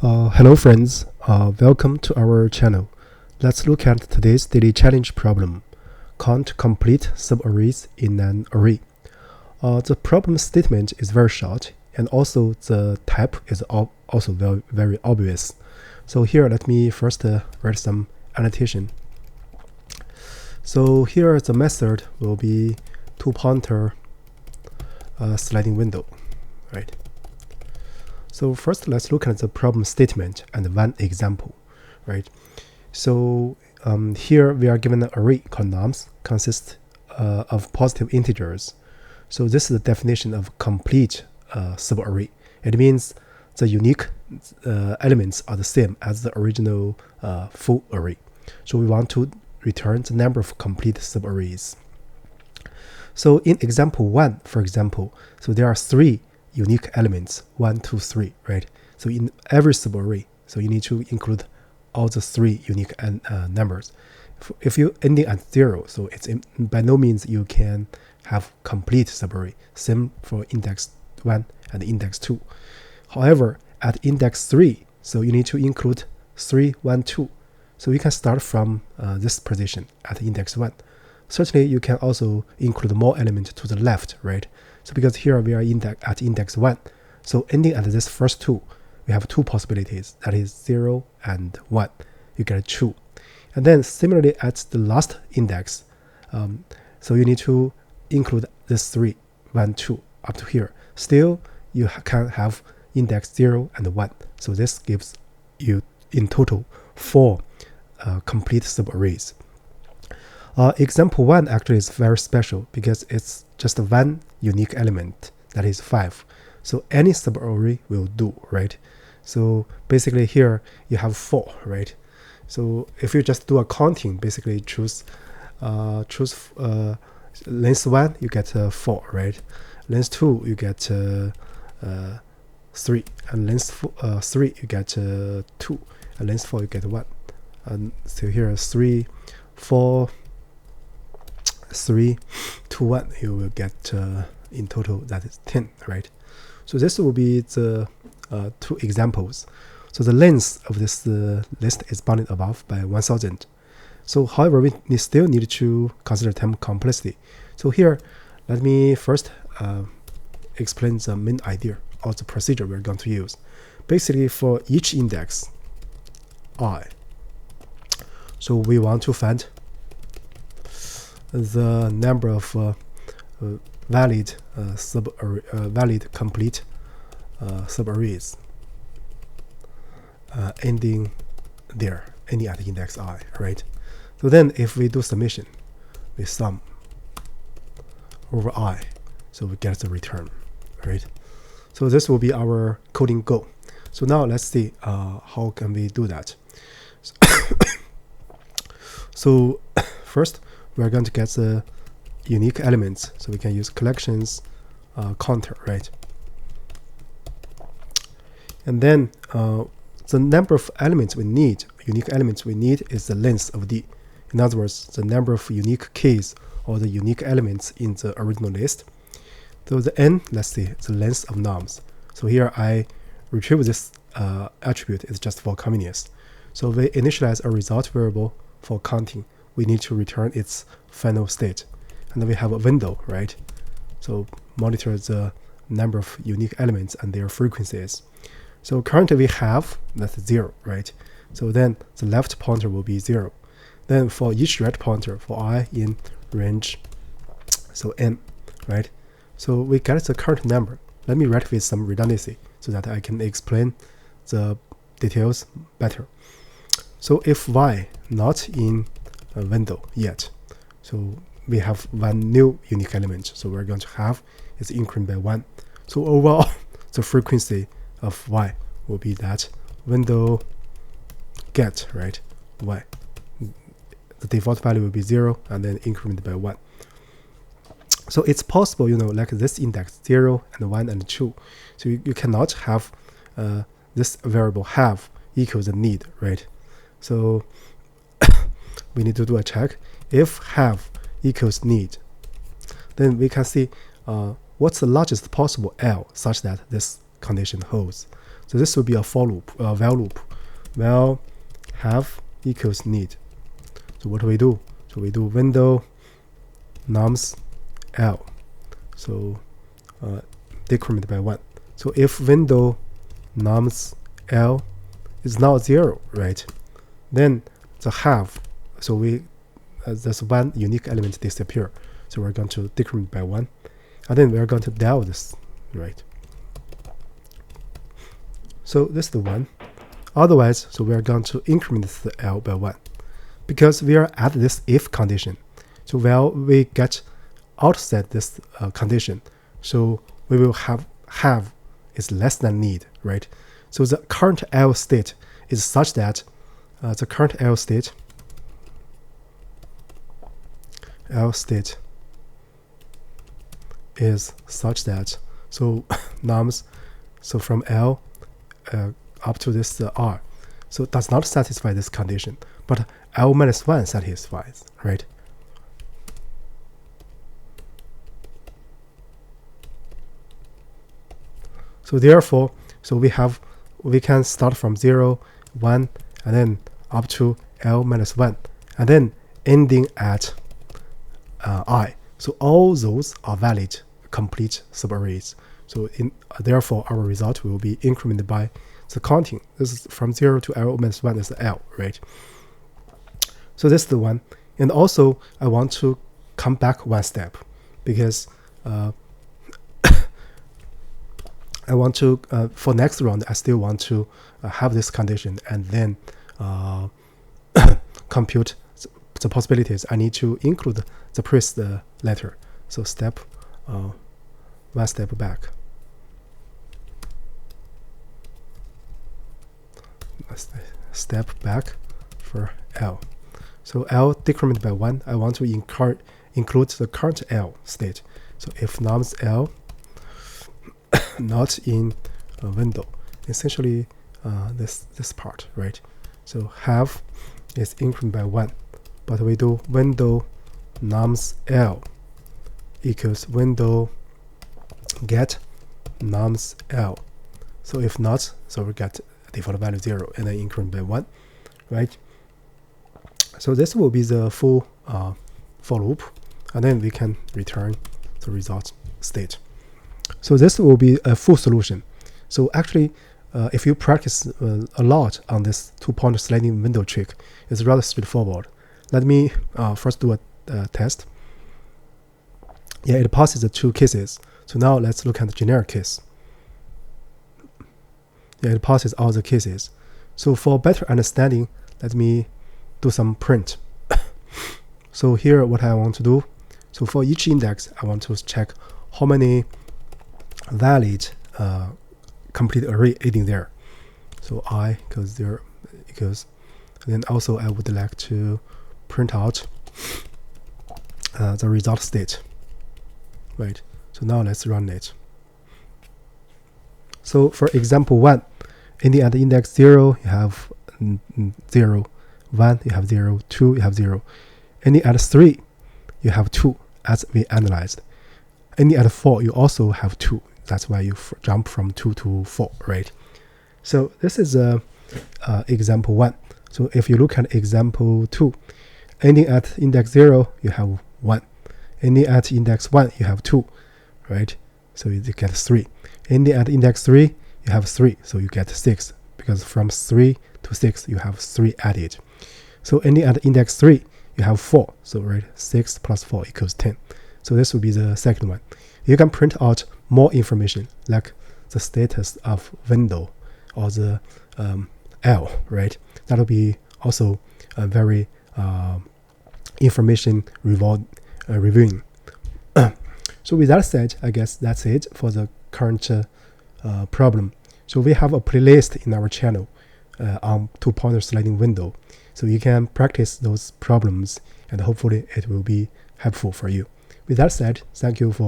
Hello friends, welcome to our channel. Let's look at today's daily challenge problem. Count complete subarrays in an array. The problem statement is very short, and also the type is also very obvious. So here let me first write some annotation. So here the method will be toPointer sliding window, right? So first, let's look at the problem statement and one example, right? So here we are given an array called nums consists of positive integers. So this is the definition of complete subarray. It means the unique elements are the same as the original full array. So we want to return the number of complete subarrays. So in example 1, for example, so there are 3 unique elements, 1, 2, 3, right? So in every subarray, so you need to include all the 3 unique numbers. If you ending at 0, so it's by no means you can have complete subarray. Same for index 1 and index 2. However, at index 3, so you need to include 3, 1, 2. So you can start from this position at index 1. Certainly, you can also include more elements to the left, right? So because here we are at index 1, so ending at this first 2, we have 2 possibilities, that is 0 and 1. You get 2. And then similarly at the last index, so you need to include this 3, 1, 2 up to here. Still, you can have index 0 and 1. So this gives you in total 4 complete subarrays. Example 1 actually is very special because it's just one unique element, that is 5. So any subarray will do, right? So basically here you have 4, right? So if you just do a counting, basically choose length 1, you get 4, right? Length 2, you get 3, and length 3, you get 2, and length 4, you get 1. And so here 3, 4, 3, 2, 1, you will get in total that is 10, right? So this will be the 2 examples. So the length of this list is bounded above by 1000. So however, we still need to consider term complexity. So here, let me first explain the main idea or the procedure we're going to use. Basically, for each index I, so we want to find the number of valid complete subarrays ending at index I, right? So then if we do summation, we sum over I, so we get the return, right? So this will be our coding goal. So now let's see how can we do that. So first, we are going to get the unique elements, so we can use collections counter, right? And then the number of elements we need, unique elements we need, is the length of D. In other words, the number of unique keys or the unique elements in the original list. So the n, let's see, the length of nums. So here I retrieve this attribute is just for convenience. So we initialize a result variable for counting. We need to return its final state. And then we have a window, right? So monitor the number of unique elements and their frequencies. So currently we have, that's 0, right? So then the left pointer will be 0. Then for each right pointer, for I in range, so n, right? So we get the current number. Let me write with some redundancy so that I can explain the details better. So if y not in a window yet, so we have one new unique element, so we're going to have is increment by 1. So overall the frequency of y will be that window get, right, y. The default value will be 0 and then increment by 1. So it's possible, like this index 0 and 1 and 2. So you cannot have this variable have equals the need, right? So we need to do a check. If have equals need, then we can see what's the largest possible L such that this condition holds. So this will be a for loop, while loop. While have equals need. So what do we do? So we do window nums L. So decrement by 1. So if window nums L is not 0, right? Then the have, so there's one unique element disappear. So we're going to decrement by 1, and then we're going to del this, right? So this is the 1. Otherwise, so we are going to increment the L by 1, because we are at this if condition. So while we get outside this condition, so we will have is less than need, right? So the current L state is such that the current L state is such that so nums, so from L up to this R, so does not satisfy this condition, but L minus 1 satisfies, right? So therefore, so we can start from 0, 1, and then up to L minus 1, and then ending at I. So all those are valid complete subarrays. So therefore, our result will be incremented by the counting. This is from 0 to L minus 1 is the L, right? So this is the one. And also, I want to come back one step, because I want to, for next round, I still want to have this condition and then compute the possibilities. I need to include the previous letter. So one step back. Step back for L. So L decrement by 1, I want to include the current L state. So if nums L not in a window, essentially this part, right? So have is increment by 1, but we do window nums L equals window get nums L. So if not, so we get default value 0 and then increment by 1, right? So this will be the full for loop, and then we can return the result state. So this will be a full solution. So actually, if you practice a lot on this 2-pointer sliding window trick, it's rather straightforward. Let me first do a test. Yeah, it passes the 2 cases. So now let's look at the generic case. Yeah, it passes all the cases. So for better understanding, let me do some print. So here what I want to do, so for each index, I want to check how many valid complete array in there. So I goes there equals, and then also I would like to print out the result state, right? So now let's run it. So for example 1, ending at the index 0, you have 0, 1, you have 0, 2, you have 0. Ending at 3, you have 2, as we analyzed. Ending at 4, you also have 2. That's why you jump from 2 to 4, right? So this is example 1. So if you look at example 2, ending at index 0, you have 1. Ending at index 1, you have 2, right? So you get 3. Ending at index 3, you have 3, so you get 6, because from 3 to 6, you have 3 added. So ending at index 3, you have 4, so right, 6 plus 4 equals 10. So this will be the second one. You can print out more information, like the status of window or the L, right? That will be also a very information reviewing. So with that said, I guess that's it for the current problem. So we have a playlist in our channel on 2-pointer sliding window. So you can practice those problems, and hopefully it will be helpful for you. With that said, thank you for